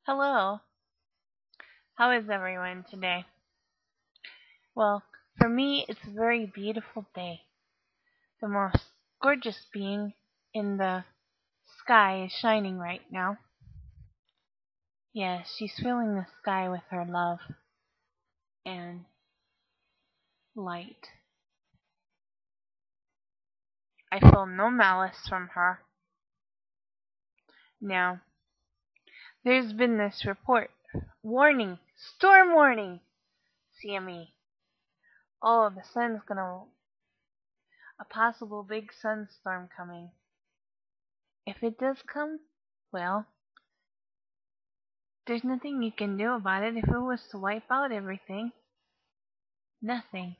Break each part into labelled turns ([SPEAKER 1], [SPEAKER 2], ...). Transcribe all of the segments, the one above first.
[SPEAKER 1] Hello, how is everyone today? Well, for me, it's a very beautiful day. The most gorgeous being in the sky is shining right now. Yes, she's filling the sky with her love and light. I feel no malice from her. Now, there's been this report. Warning! Storm warning! CME. Oh, the sun's gonna. A possible big sunstorm coming. If it does come, well, there's nothing you can do about it if it was to wipe out everything. Nothing.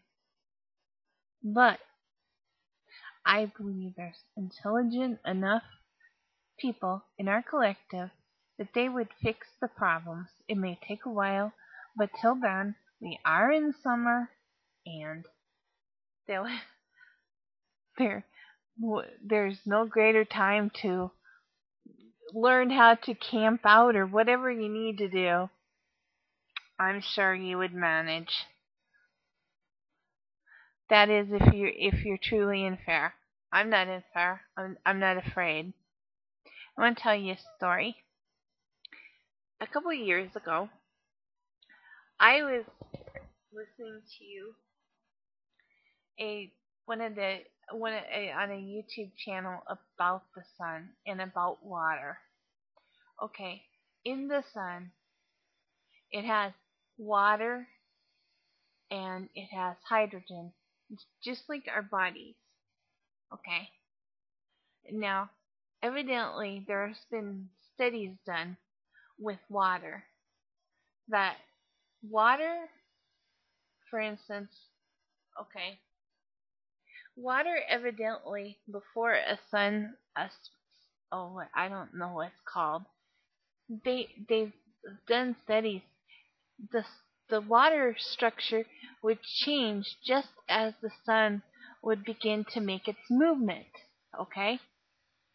[SPEAKER 1] But I believe there's intelligent enough people in our collective that they would fix the problems. It may take a while, but till then, we are in summer, and they'll, there, there's no greater time to learn how to camp out or whatever you need to do. I'm sure you would manage. That is, if you're truly in fair. I'm not in fair. I'm not afraid. I want to tell you a story. A couple of years ago, I was listening to a one of the on a YouTube channel about the sun and about water. Okay, in the sun, it has water and it has hydrogen, just like our bodies. Okay. Now, evidently, there's been studies done with water that water, for instance, okay, water evidently before oh, I don't know what it's called. They've done studies. The the water structure would change just as the sun would begin to make its movement. Okay,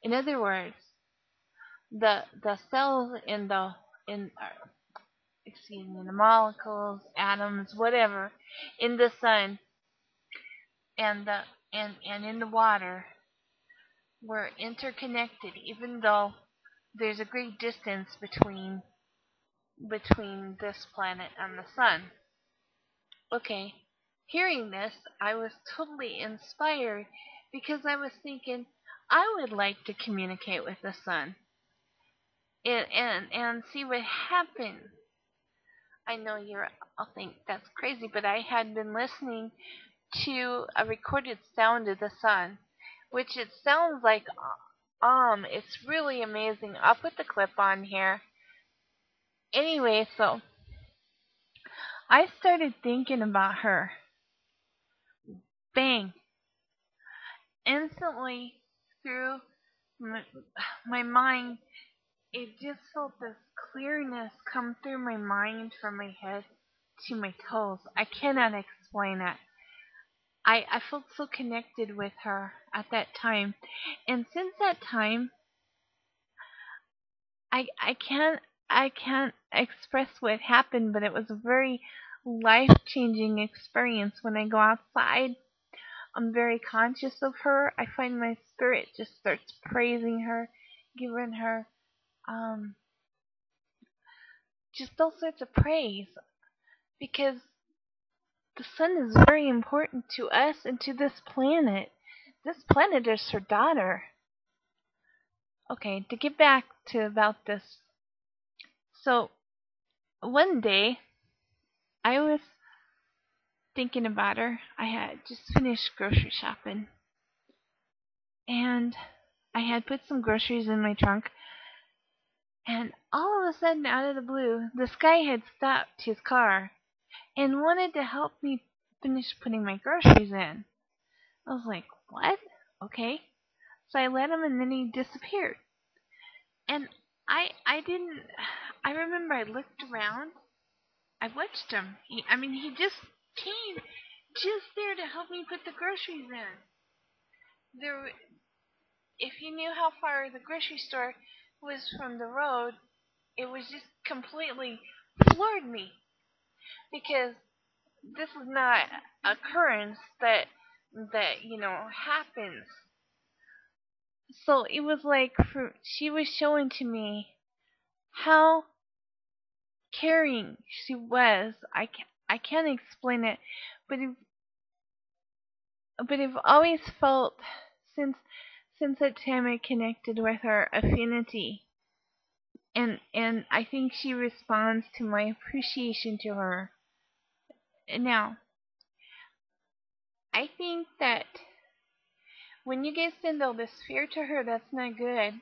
[SPEAKER 1] in other words, the cells in excuse me, the molecules, atoms, whatever, in the sun and in the water were interconnected, even though there's a great distance between this planet and the sun. Okay, hearing this, I was totally inspired because I was thinking I would like to communicate with the sun and see what happens. I know I'll think that's crazy, but I had been listening to a recorded sound of the sun, which it sounds like it's really amazing. I'll put the clip on here. Anyway, so I started thinking about her. Bang! Instantly through my mind, it just felt this clearness come through my mind from my head to my toes. I cannot explain it. I felt so connected with her at that time. And since that time, I can't express what happened, but it was a very life-changing experience. When I go outside, I'm very conscious of her. I find my spirit just starts praising her, giving her just all sorts of praise, because the sun is very important to us and to this planet. This planet is her daughter. Okay, to get back to about this. So, one day, I was thinking about her. I had just finished grocery shopping, and I had put some groceries in my trunk, and all of a sudden, out of the blue, this guy had stopped his car and wanted to help me finish putting my groceries in. I was like, what? Okay. So I let him, and then he disappeared. And I didn't. I remember I looked around. I watched him. He just came just there to help me put the groceries in. There, if you knew how far the grocery store was from the road, it was just completely floored me because this is not occurrence that happens. So it was like she was showing to me how caring she was. I can't explain it, but I've always felt since that time I connected with her affinity, and I think she responds to my appreciation to her. Now, I think that when you guys send all this fear to her, that's not good.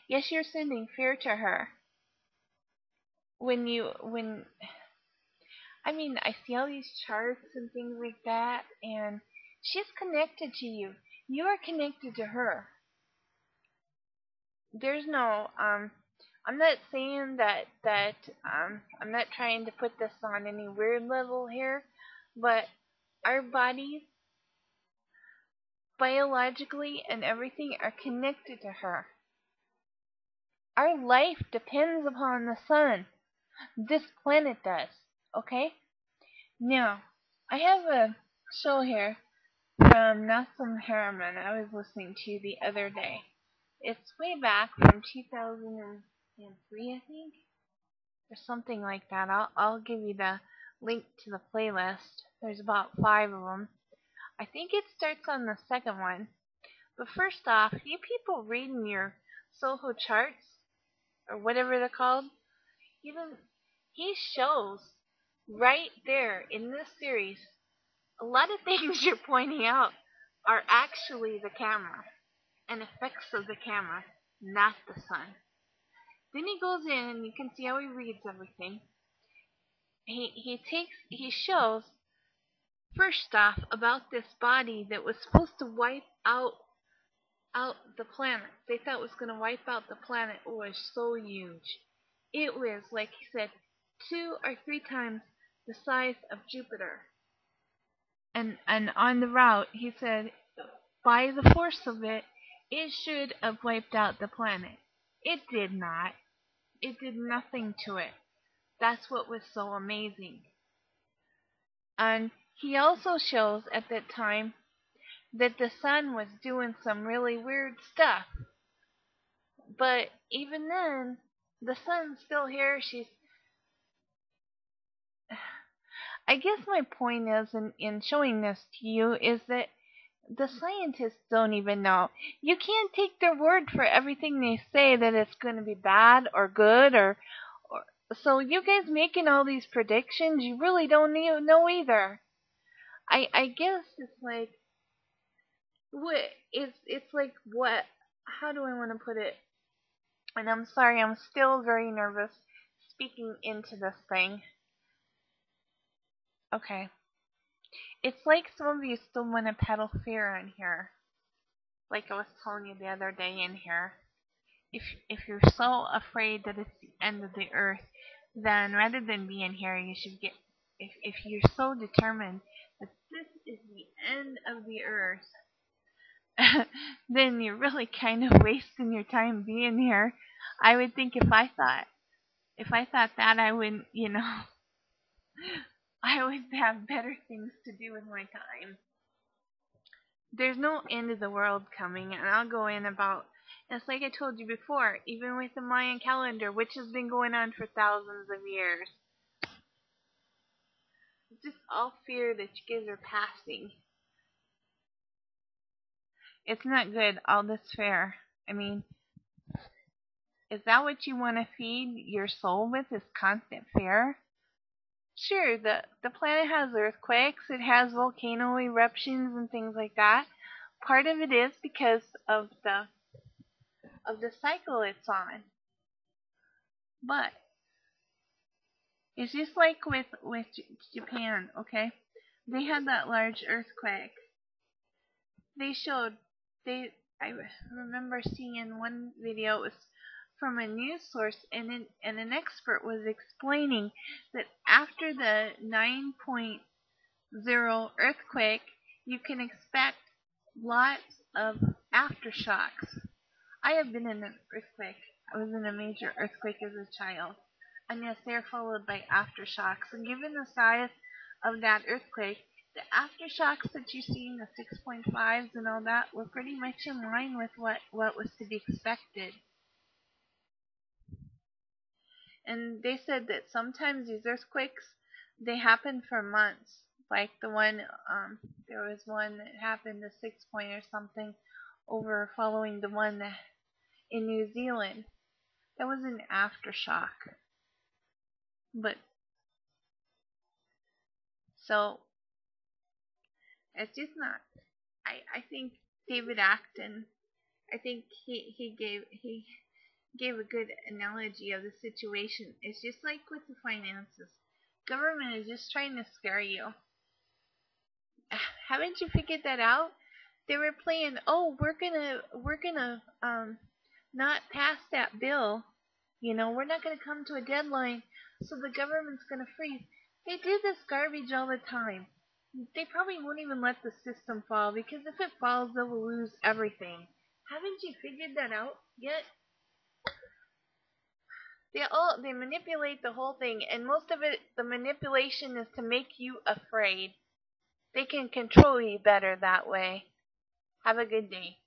[SPEAKER 1] Yes, you're sending fear to her. When I mean, I see all these charts and things like that, and she's connected to you. You are connected to her. There's no I'm not saying that I'm not trying to put this on any weird level here, but our bodies biologically and everything are connected to her. Our life depends upon the sun. This planet does. Okay? Now, I have a show here from Nassim Haamein I was listening to the other day. It's way back from 2003, I think, or something like that. I'll give you the link to the playlist. There's about 5 of them. I think it starts on the second one. But first off, you people reading your Soho charts, or whatever they're called, he shows right there in this series a lot of things you're pointing out are actually the camera and effects of the camera, not the sun. Then he goes in and you can see how he reads everything. He shows first off about this body that was supposed to wipe out the planet. They thought it was going to wipe out the planet. It was so huge. It was, like he said, 2 or 3 times the size of Jupiter. And on the route, he said, by the force of it, it should have wiped out the planet. It did not. It did nothing to it. That's what was so amazing. And he also shows at that time that the sun was doing some really weird stuff. But even then, the sun's still here. I guess my point is in showing this to you is that the scientists don't even know. You can't take their word for everything they say that it's going to be bad or good or so you guys making all these predictions, you really don't even know either. I guess it's like it's like what how do I want to put it? And I'm sorry, I'm still very nervous speaking into this thing. Okay. It's like some of you still want to peddle fear in here. Like I was telling you the other day in here. If you're so afraid that it's the end of the earth, then rather than be in here, you should get. If you're so determined that this is the end of the earth, then you're really kind of wasting your time being here. I would think if I thought that, I wouldn't, I would have better things to do with my time. There's no end of the world coming, and I'll go in about. It's like I told you before, even with the Mayan calendar, which has been going on for thousands of years. It's just all fear that you guys are passing. It's not good, all this fear. I mean, is that what you want to feed your soul with, is constant fear? Sure, the planet has earthquakes, it has volcano eruptions and things like that. Part of it is because of the cycle it's on. But it's just like with Japan, okay? They had that large earthquake. They showed I remember seeing in one video, it was from a news source, and an expert was explaining that after the 9.0 earthquake, you can expect lots of aftershocks. I have been in an earthquake. I was in a major earthquake as a child. and yes, they are followed by aftershocks. And given the size of that earthquake, the aftershocks that you see in the 6.5s and all that were pretty much in line with what was to be expected. And they said that sometimes these earthquakes, they happen for months. Like the one, there was one that happened, a 6 point or something, over following the one in New Zealand. That was an aftershock. But so it's just not. I think David Acton. I think he gave a good analogy of the situation. It's just like with the finances. Government is just trying to scare you. Haven't you figured that out? They were playing, oh, we're gonna not pass that bill. We're not gonna come to a deadline, so the government's gonna freeze. They do this garbage all the time. They probably won't even let the system fall, because if it falls, they will lose everything. Haven't you figured that out yet? They manipulate the whole thing, and most of it, the manipulation is to make you afraid. They can control you better that way. Have a good day.